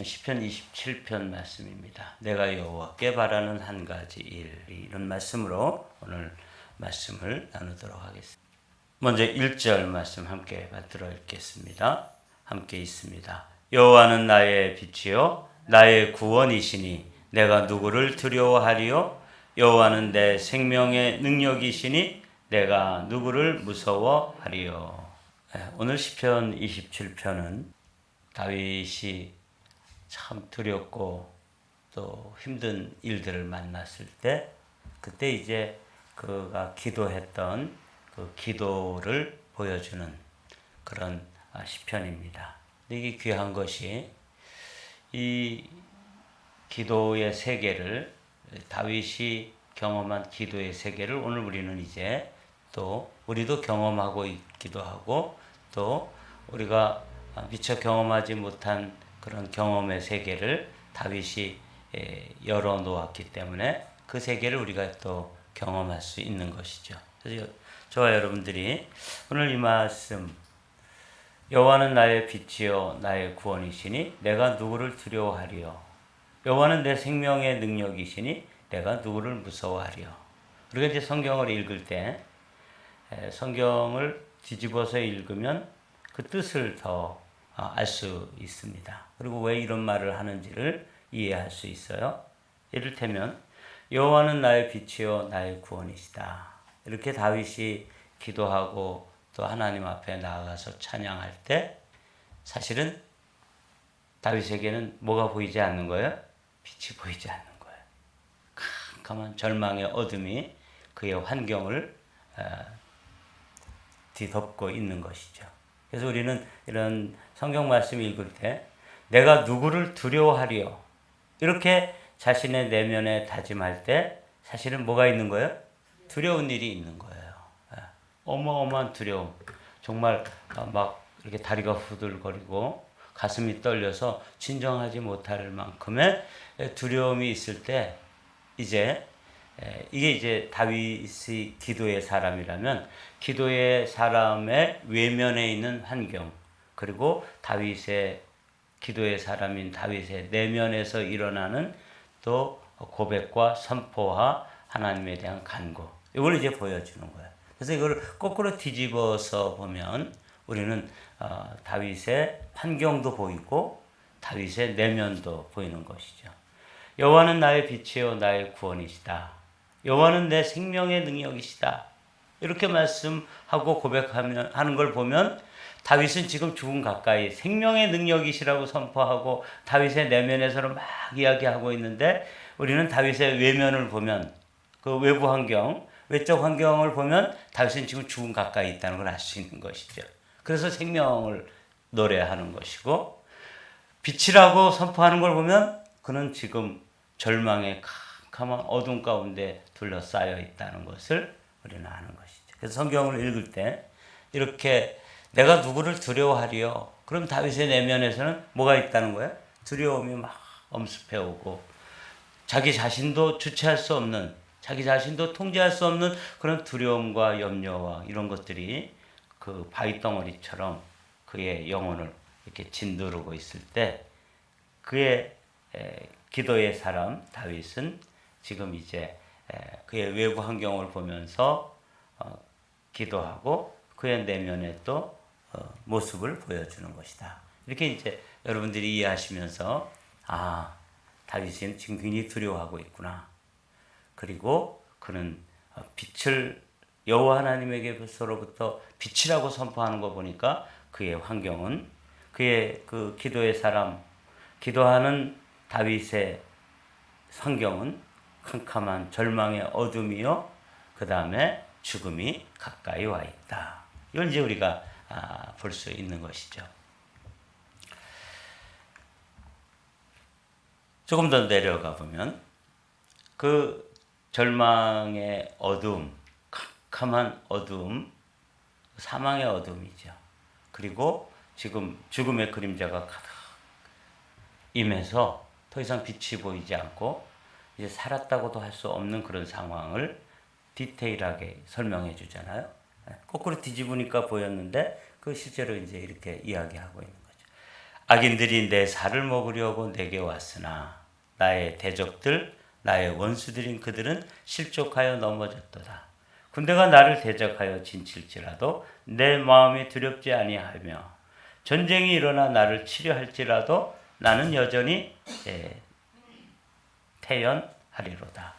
시편 27편 말씀입니다. 내가 여호와께 바라는 한 가지 일, 이런 말씀으로 오늘 말씀을 나누도록 하겠습니다. 먼저 1절 말씀 함께 받들어 읽겠습니다. 함께 있습니다. 여호와는 나의 빛이요 나의 구원이시니 내가 누구를 두려워하리요? 여호와는 내 생명의 능력이시니 내가 누구를 무서워하리요? 오늘 시편 27편은 다윗이 참 두렵고 또 힘든 일들을 만났을 때 그때 이제 그가 기도했던 그 기도를 보여주는 그런 시편입니다. 이게 귀한 것이 이 기도의 세계를 다윗이 경험한 기도의 세계를 오늘 우리는 이제 또 우리도 경험하고 있기도 하고 또 우리가 미처 경험하지 못한 그런 경험의 세계를 다윗이 열어 놓았기 때문에 그 세계를 우리가 또 경험할 수 있는 것이죠. 그래서 저와 여러분들이 오늘 이 말씀 여호와는 나의 빛이요 나의 구원이시니 내가 누구를 두려워하리요? 여호와는 내 생명의 능력이시니 내가 누구를 무서워하리요? 우리가 이제 성경을 읽을 때 성경을 뒤집어서 읽으면 그 뜻을 더 알 수 있습니다. 그리고 왜 이런 말을 하는지를 이해할 수 있어요. 이를테면 여호와는 나의 빛이요 나의 구원이시다. 이렇게 다윗이 기도하고 또 하나님 앞에 나아가서 찬양할 때 사실은 다윗에게는 뭐가 보이지 않는 거예요? 빛이 보이지 않는 거예요. 캄캄한 절망의 어둠이 그의 환경을 뒤덮고 있는 것이죠. 그래서 우리는 이런 성경 말씀 읽을 때 내가 누구를 두려워하리요? 이렇게 자신의 내면에 다짐할 때 사실은 뭐가 있는 거예요? 두려운 일이 있는 거예요. 어마어마한 두려움. 정말 막 이렇게 다리가 후들거리고 가슴이 떨려서 진정하지 못할 만큼의 두려움이 있을 때 이제 이게 이제 다윗의 기도의 사람이라면 기도의 사람의 외면에 있는 환경 그리고 다윗의 기도의 사람인 다윗의 내면에서 일어나는 또 고백과 선포와 하나님에 대한 간구 이걸 이제 보여주는 거예요. 그래서 이걸 거꾸로 뒤집어서 보면 우리는 다윗의 환경도 보이고 다윗의 내면도 보이는 것이죠. 여호와는 나의 빛이요 나의 구원이시다. 여호와는 내 생명의 능력이시다. 이렇게 말씀하고 고백하는 걸 보면 다윗은 지금 죽음 가까이 생명의 능력이시라고 선포하고 다윗의 내면에서는 막 이야기하고 있는데 우리는 다윗의 외면을 보면 그 외부 환경, 외적 환경을 보면 다윗은 지금 죽음 가까이 있다는 걸 알 수 있는 것이죠. 그래서 생명을 노래하는 것이고 빛이라고 선포하는 걸 보면 그는 지금 절망의 캄캄한 어둠 가운데 둘러싸여 있다는 것을 우리는 아는 것이죠. 그래서 성경을 읽을 때 이렇게 내가 누구를 두려워하리요? 그럼 다윗의 내면에서는 뭐가 있다는 거예요? 두려움이 막 엄습해 오고 자기 자신도 주체할 수 없는 자기 자신도 통제할 수 없는 그런 두려움과 염려와 이런 것들이 그 바위덩어리처럼 그의 영혼을 이렇게 짓누르고 있을 때 그의 기도의 사람 다윗은 지금 이제 그의 외부 환경을 보면서 기도하고 그의 내면에 또 모습을 보여주는 것이다. 이렇게 이제 여러분들이 이해하시면서 다윗은 지금 굉장히 두려워하고 있구나. 그리고 그는 빛을 여호와 하나님에게서로부터 빛이라고 선포하는 거 보니까 그의 환경은 그의 그 기도의 사람 기도하는 다윗의 환경은 캄캄한 절망의 어둠이요. 그 다음에 죽음이 가까이 와 있다. 이걸 이제 우리가 볼 수 있는 것이죠. 조금 더 내려가 보면 그 절망의 어둠, 캄캄한 어둠, 사망의 어둠이죠. 그리고 지금 죽음의 그림자가 가득 임해서 더 이상 빛이 보이지 않고 이제 살았다고도 할 수 없는 그런 상황을 디테일하게 설명해 주잖아요. 거꾸로 뒤집으니까 보였는데 그 실제로 이제 이렇게 이야기하고 있는 거죠. 악인들이 내 살을 먹으려고 내게 왔으나 나의 대적들 나의 원수들인 그들은 실족하여 넘어졌도다. 군대가 나를 대적하여 진칠지라도 내 마음이 두렵지 아니하며 전쟁이 일어나 나를 치려할지라도 나는 여전히 태연하리로다.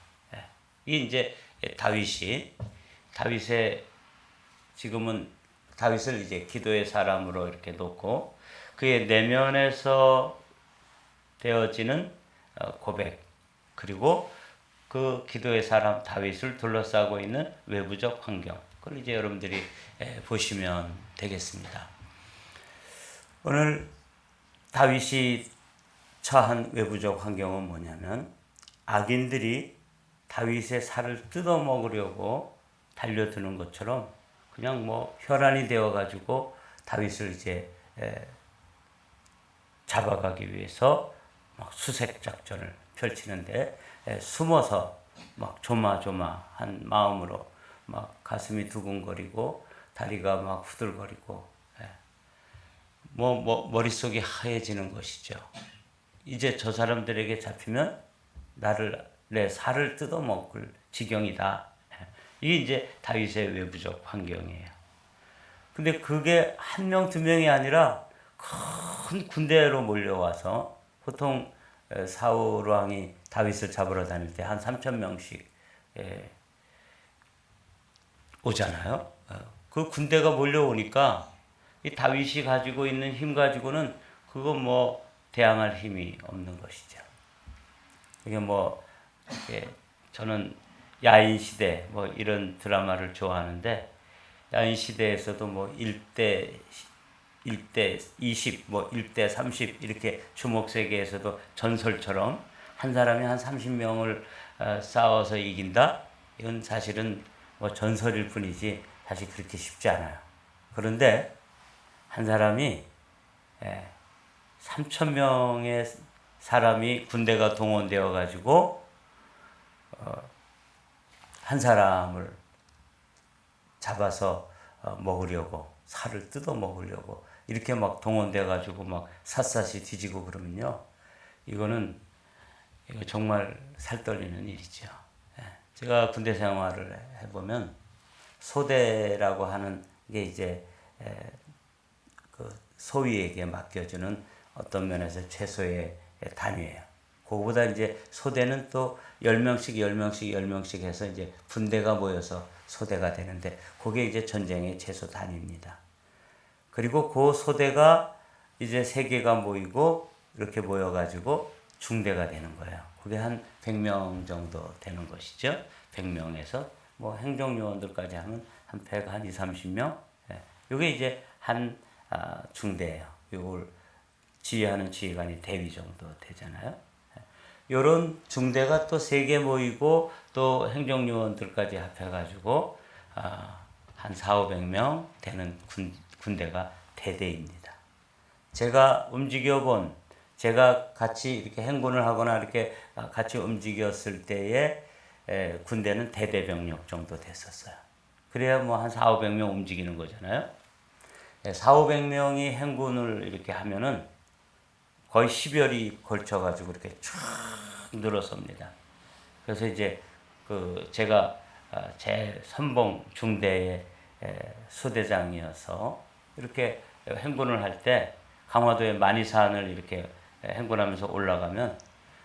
이게 이제 다윗의 지금은 다윗을 이제 기도의 사람으로 이렇게 놓고 그의 내면에서 되어지는 고백, 그리고 그 기도의 사람 다윗을 둘러싸고 있는 외부적 환경, 그걸 이제 여러분들이 보시면 되겠습니다. 오늘 다윗이 처한 외부적 환경은 뭐냐면 악인들이 다윗의 살을 뜯어먹으려고 달려드는 것처럼 그냥 뭐 혈안이 되어가지고 다윗을 이제 잡아가기 위해서 막 수색 작전을 펼치는데 숨어서 막 조마조마한 마음으로 막 가슴이 두근거리고 다리가 막 후들거리고 머릿속이 하얘지는 것이죠. 이제 저 사람들에게 잡히면 내 살을 뜯어먹을 지경이다. 이게 이제 다윗의 외부적 환경이에요. 근데 그게 한 명, 두 명이 아니라 큰 군대로 몰려와서 보통 사울 왕이 다윗을 잡으러 다닐 때 한 3,000명씩 오잖아요. 그 군대가 몰려오니까 이 다윗이 가지고 있는 힘 가지고는 그거 뭐 대항할 힘이 없는 것이죠. 이게 저는 야인 시대 이런 드라마를 좋아하는데 야인 시대에서도 1대 20, 1대 30 이렇게 주목세계에서도 전설처럼 한 사람이 한 30명을 싸워서 이긴다? 이건 사실은 전설일 뿐이지 사실 그렇게 쉽지 않아요. 그런데 한 사람이 3,000명의 사람이 군대가 동원되어 가지고 한 사람을 잡아서 먹으려고, 살을 뜯어 먹으려고 이렇게 막 동원돼 가지고 막 샅샅이 뒤지고 그러면요, 이거 정말 살 떨리는 일이죠. 제가 군대 생활을 해보면 소대라고 하는 게 이제 그 소위에게 맡겨주는 어떤 면에서 최소의 단위예요. 그거보다 이제 소대는 또 10명씩 해서 이제 분대가 모여서 소대가 되는데 그게 이제 전쟁의 최소 단위입니다. 그리고 그 소대가 이제 3개가 모이고 이렇게 모여가지고 중대가 되는 거예요. 그게 한 100명 정도 되는 것이죠. 100명에서 행정요원들까지 하면 한 100, 한 20, 30명. 이게 이제 한 중대예요. 이걸 지휘하는 지휘관이 대위 정도 되잖아요. 요런 중대가 또 3개 모이고 또 행정요원들까지 합해가지고 한 400~500명 되는 군대가 대대입니다. 제가 제가 같이 이렇게 행군을 하거나 이렇게 같이 움직였을 때에 군대는 대대병력 정도 됐었어요. 그래야 한 400~500명 움직이는 거잖아요. 400~500명이 행군을 이렇게 하면은 거의 10여리 걸쳐가지고 이렇게 쫙 늘어섭니다. 그래서 이제 제가 제 선봉 중대의 수대장이어서 이렇게 행군을 할 때 강화도의 만이산을 이렇게 행군하면서 올라가면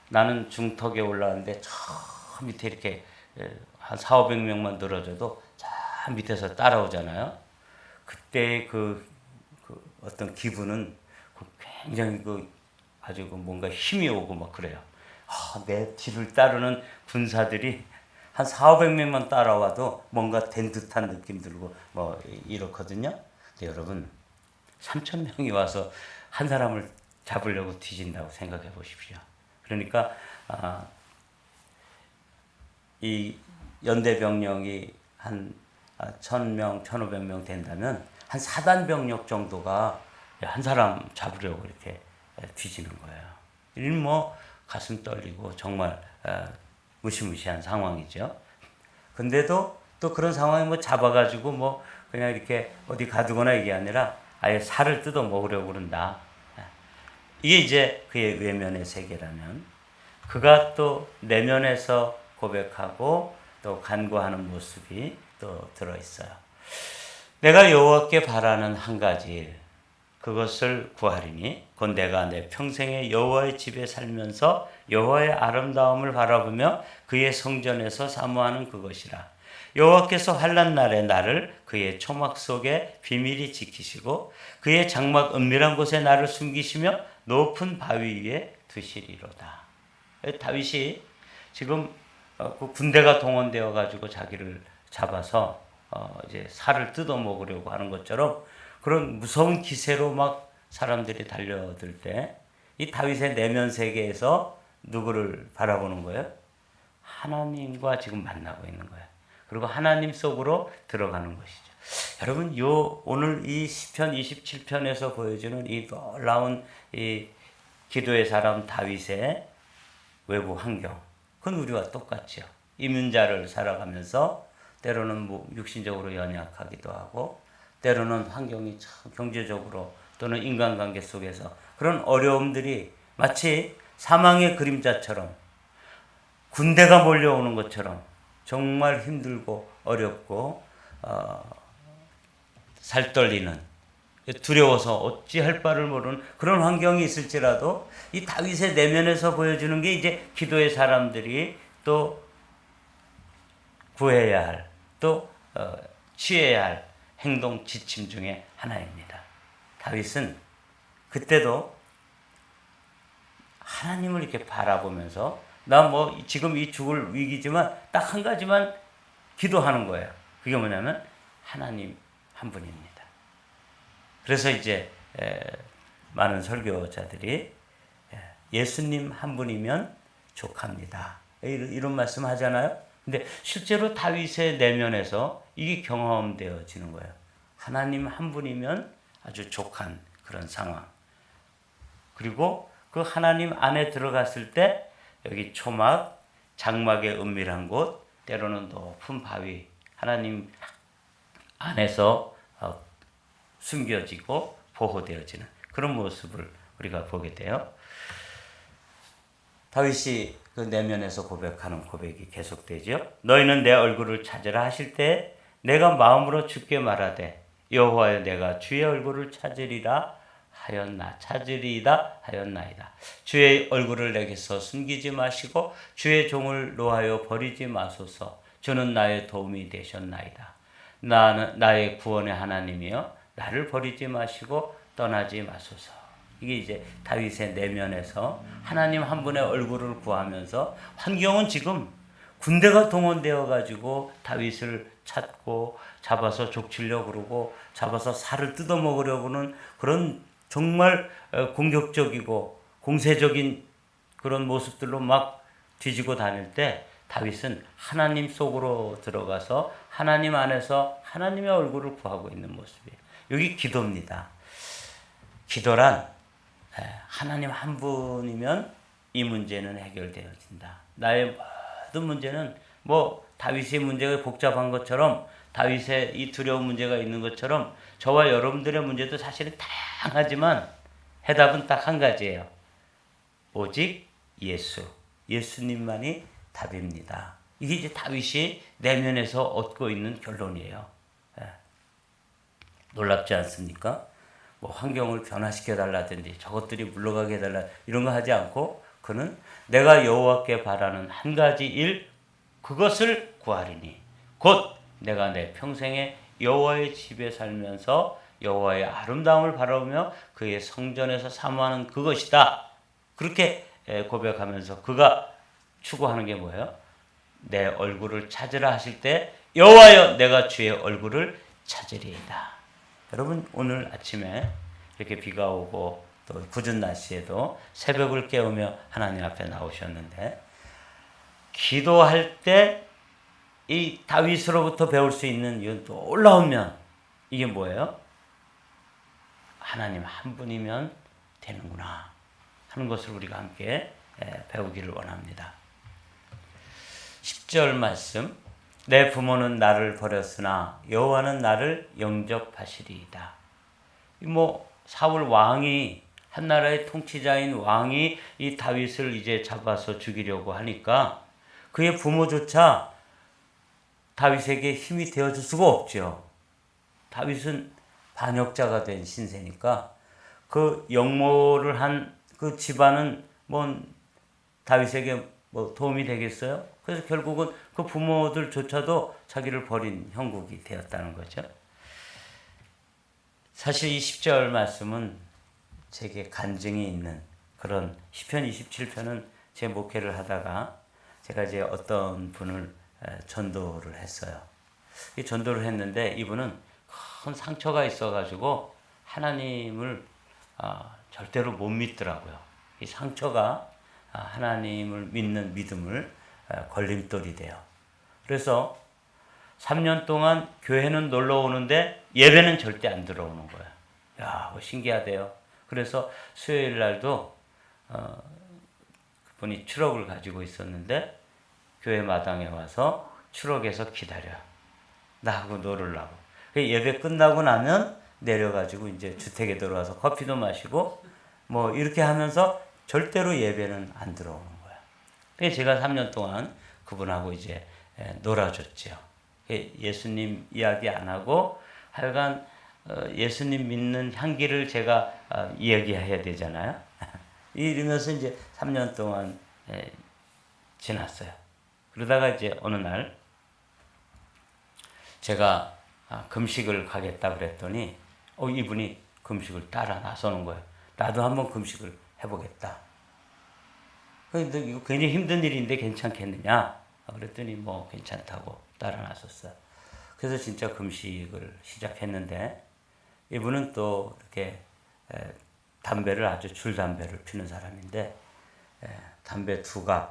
나는 중턱에 올라가는데 저 밑에 이렇게 한 400~500명만 늘어져도 저 밑에서 따라오잖아요. 그때 어떤 기분은 굉장히 아주 뭔가 힘이 오고 막 그래요. 내 뒤를 따르는 군사들이 한 400~500명만 따라와도 뭔가 된 듯한 느낌 들고 이렇거든요. 근데 여러분 3,000명이 와서 한 사람을 잡으려고 뒤진다고 생각해 보십시오. 그러니까 이 연대 병력이 한 1,000명, 1,500명 된다면 한 4단 병력 정도가 한 사람 잡으려고 이렇게 뒤지는 거예요. 이는 가슴 떨리고 정말 무시무시한 상황이죠. 근데도 또 그런 상황이 잡아가지고 그냥 이렇게 어디 가두거나 이게 아니라 아예 살을 뜯어 먹으려고 그런다. 이게 이제 그의 외면의 세계라면, 그가 또 내면에서 고백하고 또 간구하는 모습이 또 들어있어요. 내가 여호와께 바라는 한 가지 일, 그것을 구하리니 곧 내가 내 평생에 여호와의 집에 살면서 여호와의 아름다움을 바라보며 그의 성전에서 사모하는 그것이라. 여호와께서 환난 날에 나를 그의 초막 속에 비밀히 지키시고 그의 장막 은밀한 곳에 나를 숨기시며 높은 바위 위에 두시리로다. 다윗이 지금 그 군대가 동원되어 가지고 자기를 잡아서 이제 살을 뜯어 먹으려고 하는 것처럼 그런 무서운 기세로 막 사람들이 달려들 때 이 다윗의 내면 세계에서 누구를 바라보는 거예요? 하나님과 지금 만나고 있는 거예요. 그리고 하나님 속으로 들어가는 것이죠. 여러분, 오늘 이 시편 27편에서 보여주는 이 놀라운 이 기도의 사람 다윗의 외부 환경, 그건 우리와 똑같죠. 이민자를 살아가면서 때로는 뭐 육신적으로 연약하기도 하고, 때로는 환경이 참 경제적으로 또는 인간관계 속에서 그런 어려움들이 마치 사망의 그림자처럼, 군대가 몰려오는 것처럼 정말 힘들고 어렵고 살떨리는, 두려워서 어찌할 바를 모르는 그런 환경이 있을지라도 이 다윗의 내면에서 보여주는 게 이제 기도의 사람들이 또 구해야 할, 또 취해야 할 행동 지침 중에 하나입니다. 다윗은 그때도 하나님을 이렇게 바라보면서 나 뭐 지금 이 죽을 위기지만 딱 한 가지만 기도하는 거예요. 그게 뭐냐면 하나님 한 분입니다. 그래서 이제 많은 설교자들이 예수님 한 분이면 족합니다, 이런 말씀 하잖아요. 근데 실제로 다윗의 내면에서 이게 경험되어지는 거예요. 하나님 한 분이면 아주 족한 그런 상황. 그리고 그 하나님 안에 들어갔을 때 여기 초막, 장막의 은밀한 곳, 때로는 높은 바위, 하나님 안에서 숨겨지고 보호되어지는 그런 모습을 우리가 보게 돼요. 다윗이 그 내면에서 고백하는 고백이 계속되죠. 너희는 내 얼굴을 찾으라 하실 때 내가 마음으로 주께 말하되 여호와여 내가 주의 얼굴을 찾으리라 찾으리이다 하였나이다. 주의 얼굴을 내게서 숨기지 마시고 주의 종을 노하여 버리지 마소서. 주는 나의 도움이 되셨나이다. 나의 구원의 하나님이여 나를 버리지 마시고 떠나지 마소서. 이게 이제 다윗의 내면에서 하나님 한 분의 얼굴을 구하면서, 환경은 지금 군대가 동원되어 가지고 다윗을 찾고 잡아서 족치려고 그러고 잡아서 살을 뜯어 먹으려고 하는 그런 정말 공격적이고 공세적인 그런 모습들로 막 뒤지고 다닐 때 다윗은 하나님 속으로 들어가서 하나님 안에서 하나님의 얼굴을 구하고 있는 모습이에요. 여기 기도입니다. 기도란 하나님 한 분이면 이 문제는 해결되어진다. 나의 모든 문제는 뭐 다윗의 문제가 복잡한 것처럼, 다윗의 이 두려운 문제가 있는 것처럼 저와 여러분들의 문제도 사실은 다양하지만 해답은 딱 한 가지예요. 오직 예수님만이 답입니다. 이게 이제 다윗이 내면에서 얻고 있는 결론이에요. 놀랍지 않습니까? 뭐 환경을 변화시켜 달라든지 저것들이 물러가게 해달라 이런 거 하지 않고 그는 내가 여호와께 바라는 한 가지 일, 그것을 구하리니 곧 내가 내 평생에 여호와의 집에 살면서 여호와의 아름다움을 바라보며 그의 성전에서 사모하는 그것이다. 그렇게 고백하면서 그가 추구하는 게 뭐예요? 내 얼굴을 찾으라 하실 때 여호와여 내가 주의 얼굴을 찾으리이다. 여러분, 오늘 아침에 이렇게 비가 오고 또 궂은 날씨에도 새벽을 깨우며 하나님 앞에 나오셨는데, 기도할 때 이 다윗으로부터 배울 수 있는 이 놀라운 면, 이게 뭐예요? 하나님 한 분이면 되는구나 하는 것을 우리가 함께 배우기를 원합니다. 10절 말씀, 내 부모는 나를 버렸으나 여호와는 나를 영접하시리이다. 뭐 사울 왕이 한 나라의 통치자인 왕이 이 다윗을 이제 잡아서 죽이려고 하니까 그의 부모조차 다윗에게 힘이 되어줄 수가 없죠. 다윗은 반역자가 된 신세니까 그 역모를 한 그 집안은 뭐 다윗에게 뭐 도움이 되겠어요? 그래서 결국은 그 부모들조차도 자기를 버린 형국이 되었다는 거죠. 사실 이 10절 말씀은 제게 간증이 있는 그런 시편 27편은 제 목회를 하다가 제가 이제 어떤 분을 전도를 했어요. 이 전도를 했는데 이분은 큰 상처가 있어가지고 하나님을 절대로 못 믿더라고요. 이 상처가 하나님을 믿는 믿음을 걸림돌이 돼요. 그래서 3년 동안 교회는 놀러 오는데 예배는 절대 안 들어오는 거예요. 야, 신기하대요. 그래서 수요일 날도 그분이 추록을 가지고 있었는데 교회 마당에 와서 추록에서 기다려요. 나하고 놀으려고. 예배 끝나고 나면 내려가지고 이제 주택에 들어와서 커피도 마시고 뭐 이렇게 하면서 절대로 예배는 안 들어오는 거예요. 그래서 제가 3년 동안 그분하고 이제 놀아줬죠. 예수님 이야기 안 하고 하여간 예수님 믿는 향기를 제가 이야기해야 되잖아요. 이러면서 이제 3년 동안 지났어요. 그러다가 이제 어느 날 제가 금식을 가겠다 그랬더니 이분이 금식을 따라 나서는 거예요. 나도 한번 금식을 해보겠다. 근데 이거 굉장히 힘든 일인데 괜찮겠느냐? 그랬더니 뭐 괜찮다고 따라 나섰어요. 그래서 진짜 금식을 시작했는데 이분은 또 이렇게 담배를 아주 줄담배를 피는 사람인데 담배 2갑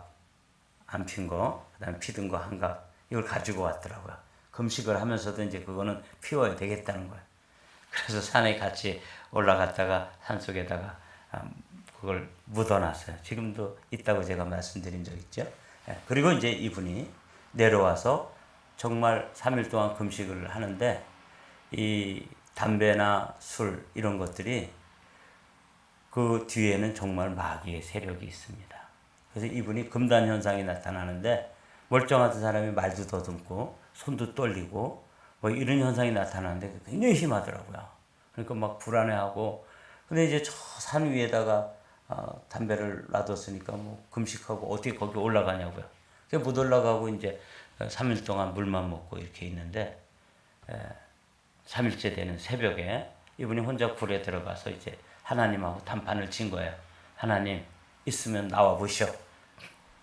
안 핀 거, 그다음에 피든 거 1갑 이걸 가지고 왔더라고요. 금식을 하면서도 이제 그거는 피워야 되겠다는 거예요. 그래서 산에 같이 올라갔다가 산속에다가 그걸 묻어놨어요. 지금도 있다고 제가 말씀드린 적 있죠. 그리고 이제 이분이 내려와서 정말 3일 동안 금식을 하는데 이 담배나 술 이런 것들이 그 뒤에는 정말 마귀의 세력이 있습니다. 그래서 이분이 금단 현상이 나타나는데 멀쩡하던 사람이 말도 더듬고 손도 떨리고 뭐 이런 현상이 나타나는데 굉장히 심하더라고요. 그러니까 막 불안해하고 근데 이제 저 산 위에다가 담배를 놔뒀으니까 뭐 금식하고 어떻게 거기 올라가냐고요. 그래서 못 올라가고 이제 3일 동안 물만 먹고 이렇게 있는데 3일째 되는 새벽에 이분이 혼자 굴에 들어가서 이제 하나님하고 단판을 친 거예요. 하나님 있으면 나와 보시오.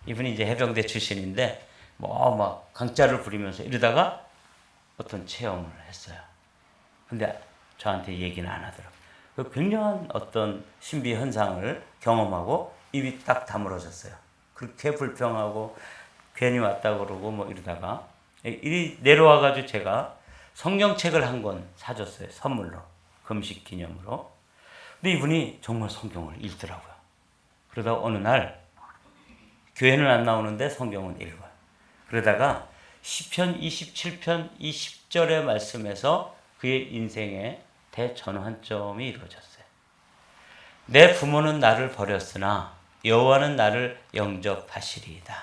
이분이 이제 해병대 출신인데 뭐 막 강짜를 부리면서 이러다가 어떤 체험을 했어요. 근데 저한테 얘기는 안 하더라고요. 그 굉장한 어떤 신비 현상을 경험하고 입이 딱 다물어졌어요. 그렇게 불평하고 괜히 왔다 그러고 뭐 이러다가 이리 내려와가지고 제가 성경책을 한 권 사줬어요. 선물로. 금식 기념으로. 근데 이분이 정말 성경을 읽더라고요. 그러다 어느 날 교회는 안 나오는데 성경은 읽어요. 그러다가 시편 27편 이 10절의 말씀에서 그의 인생의 대전환점이 이루어졌어요. 내 부모는 나를 버렸으나 여호와는 나를 영접하시리이다.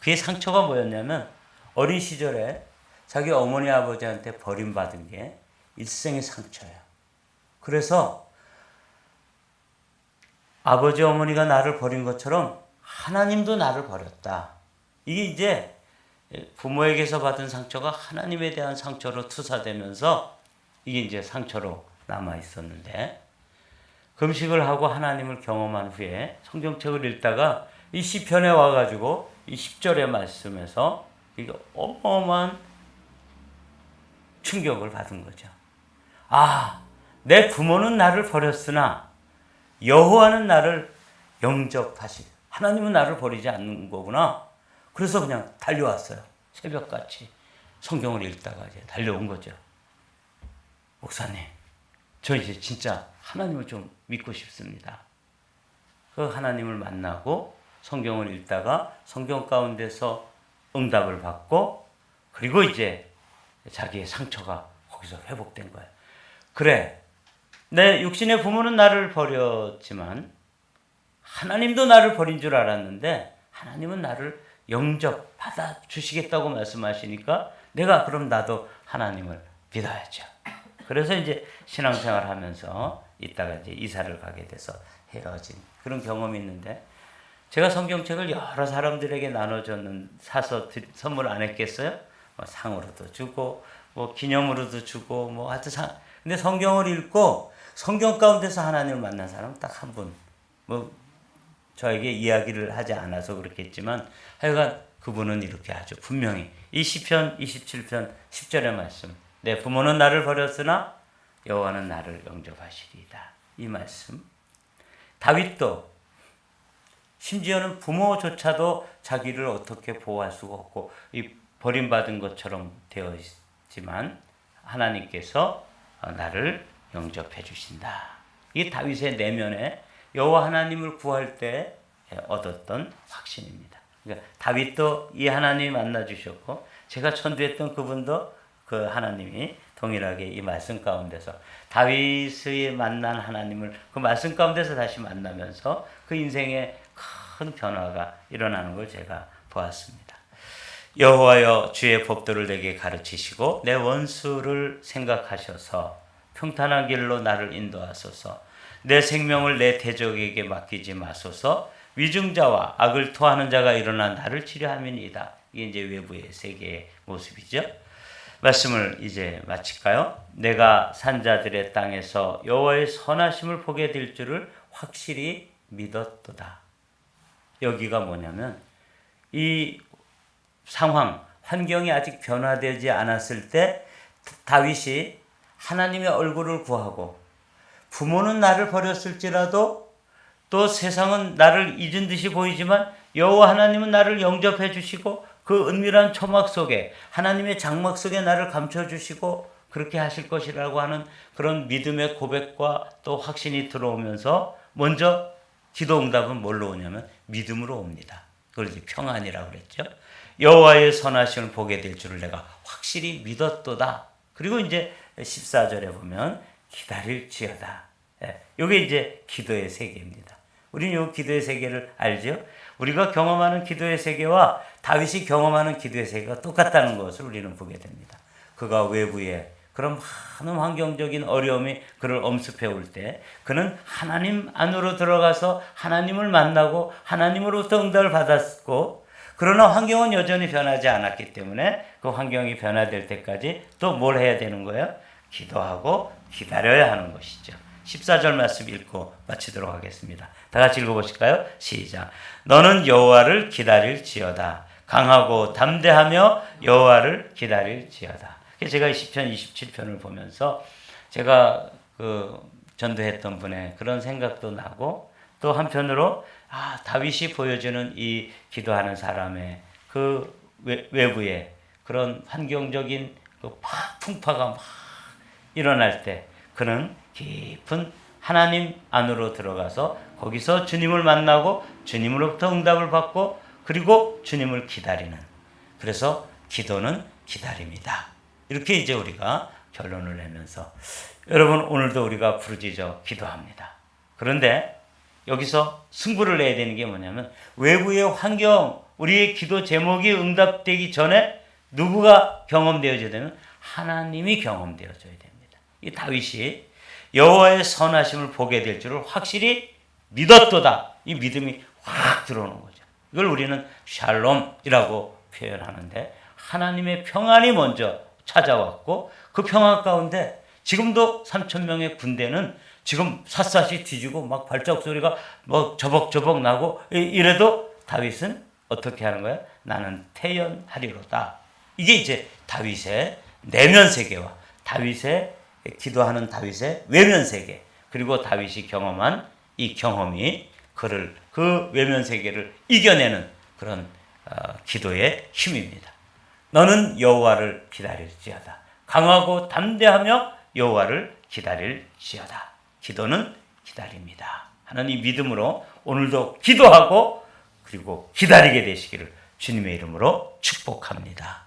그의 상처가 뭐였냐면 어린 시절에 자기 어머니 아버지한테 버림받은 게 일생의 상처예요. 그래서 아버지 어머니가 나를 버린 것처럼 하나님도 나를 버렸다. 이게 이제 부모에게서 받은 상처가 하나님에 대한 상처로 투사되면서 이게 이제 상처로 남아 있었는데 금식을 하고 하나님을 경험한 후에 성경책을 읽다가 이 시편에 와가지고 이 10절의 말씀에서 이게 어마어마한 충격을 받은 거죠. 내 부모는 나를 버렸으나 여호와는 나를 영접하시. 하나님은 나를 버리지 않는 거구나. 그래서 그냥 달려왔어요. 새벽같이 성경을 읽다가 이제 달려온 거죠. 목사님, 저 이제 진짜 하나님을 좀 믿고 싶습니다. 그 하나님을 만나고 성경을 읽다가 성경 가운데서 응답을 받고 그리고 이제 자기의 상처가 거기서 회복된 거예요. 그래, 내 육신의 부모는 나를 버렸지만 하나님도 나를 버린 줄 알았는데 하나님은 나를 영접받아 주시겠다고 말씀하시니까 내가 그럼 나도 하나님을 믿어야죠. 그래서 이제 신앙생활 하면서 있다가 이제 이사를 가게 돼서 헤어진 그런 경험이 있는데, 제가 성경책을 여러 사람들에게 사서 선물 안 했겠어요? 뭐 상으로도 주고, 뭐 기념으로도 주고, 뭐 하여튼 근데 성경을 읽고 성경 가운데서 하나님을 만난 사람은 딱 한 분. 뭐 저에게 이야기를 하지 않아서 그렇겠지만 하여간 그분은 이렇게 아주 분명히 이 시편 27편 10절의 말씀, 내 부모는 나를 버렸으나 여호와는 나를 영접하시리이다. 이 말씀. 다윗도 심지어는 부모조차도 자기를 어떻게 보호할 수가 없고 이 버림받은 것처럼 되어 있지만 하나님께서 나를 영접해 주신다. 이 다윗의 내면에 여호와 하나님을 구할 때 얻었던 확신입니다. 그러니까 다윗도 이 하나님이 만나 주셨고 제가 천도했던 그분도 그 하나님이 동일하게 이 말씀 가운데서 다윗의 만난 하나님을 그 말씀 가운데서 다시 만나면서 그 인생에 큰 변화가 일어나는 걸 제가 보았습니다. 여호와여, 주의 법도를 내게 가르치시고 내 원수를 생각하셔서 평탄한 길로 나를 인도하소서. 내 생명을 내 대적에게 맡기지 마소서. 위증자와 악을 토하는 자가 일어나 나를 치료함이니이다. 이게 이제 외부의 세계의 모습이죠. 말씀을 이제 마칠까요? 내가 산자들의 땅에서 여호와의 선하심을 보게 될 줄을 확실히 믿었도다. 여기가 뭐냐면 이 상황, 환경이 아직 변화되지 않았을 때 다윗이 하나님의 얼굴을 구하고 부모는 나를 버렸을지라도 또 세상은 나를 잊은 듯이 보이지만 여호와 하나님은 나를 영접해 주시고 그 은밀한 초막 속에 하나님의 장막 속에 나를 감춰 주시고 그렇게 하실 것이라고 하는 그런 믿음의 고백과 또 확신이 들어오면서 먼저 기도 응답은 뭘로 오냐면 믿음으로 옵니다. 그걸 이제 평안이라고 그랬죠. 여호와의 선하심을 보게 될 줄을 내가 확실히 믿었도다. 그리고 이제 14절에 보면 기다릴지어다. 이게 이제 기도의 세계입니다. 우리는 이 기도의 세계를 알죠? 우리가 경험하는 기도의 세계와 다윗이 경험하는 기도의 세계가 똑같다는 것을 우리는 보게 됩니다. 그가 외부에 그런 많은 환경적인 어려움이 그를 엄습해 올 때 그는 하나님 안으로 들어가서 하나님을 만나고 하나님으로부터 응답을 받았고, 그러나 환경은 여전히 변하지 않았기 때문에 그 환경이 변화될 때까지 또 뭘 해야 되는 거예요? 기도하고 기다려야 하는 것이죠. 14절 말씀 읽고 마치도록 하겠습니다. 다 같이 읽어보실까요? 시작. 너는 여호와를 기다릴지어다. 강하고 담대하며 여호와를 기다릴지어다. 제가 시편 27편을 보면서 제가 그 전도했던 분의 그런 생각도 나고, 또 한편으로 다윗이 보여주는 이 기도하는 사람의 그 외부에 그런 환경적인 그 풍파가 막 일어날 때 그는 깊은 하나님 안으로 들어가서 거기서 주님을 만나고 주님으로부터 응답을 받고 그리고 주님을 기다리는, 그래서 기도는 기다림이다. 이렇게 이제 우리가 결론을 내면서 여러분 오늘도 우리가 부르짖어 기도합니다. 그런데 여기서 승부를 내야 되는 게 뭐냐면 외부의 환경, 우리의 기도 제목이 응답되기 전에 누구가 경험되어져야 되면 하나님이 경험되어져야 됩니다. 이 다윗이 여호와의 선하심을 보게 될 줄을 확실히 믿었도다. 이 믿음이 확 들어오는 거죠. 이걸 우리는 샬롬이라고 표현하는데 하나님의 평안이 먼저 찾아왔고 그 평안 가운데 지금도 3,000명의 군대는 지금 샅샅이 뒤지고 막 발작 소리가 뭐 저벅저벅 나고 이래도 다윗은 어떻게 하는 거야? 나는 태연하리로다. 이게 이제 다윗의 내면 세계와 다윗의 기도하는 다윗의 외면 세계, 그리고 다윗이 경험한 이 경험이 그를 그 외면 세계를 이겨내는 그런 기도의 힘입니다. 너는 여호와를 기다릴지어다. 강하고 담대하며 여호와를 기다릴지어다. 기도는 기다립니다. 하는 이 믿음으로 오늘도 기도하고 그리고 기다리게 되시기를 주님의 이름으로 축복합니다.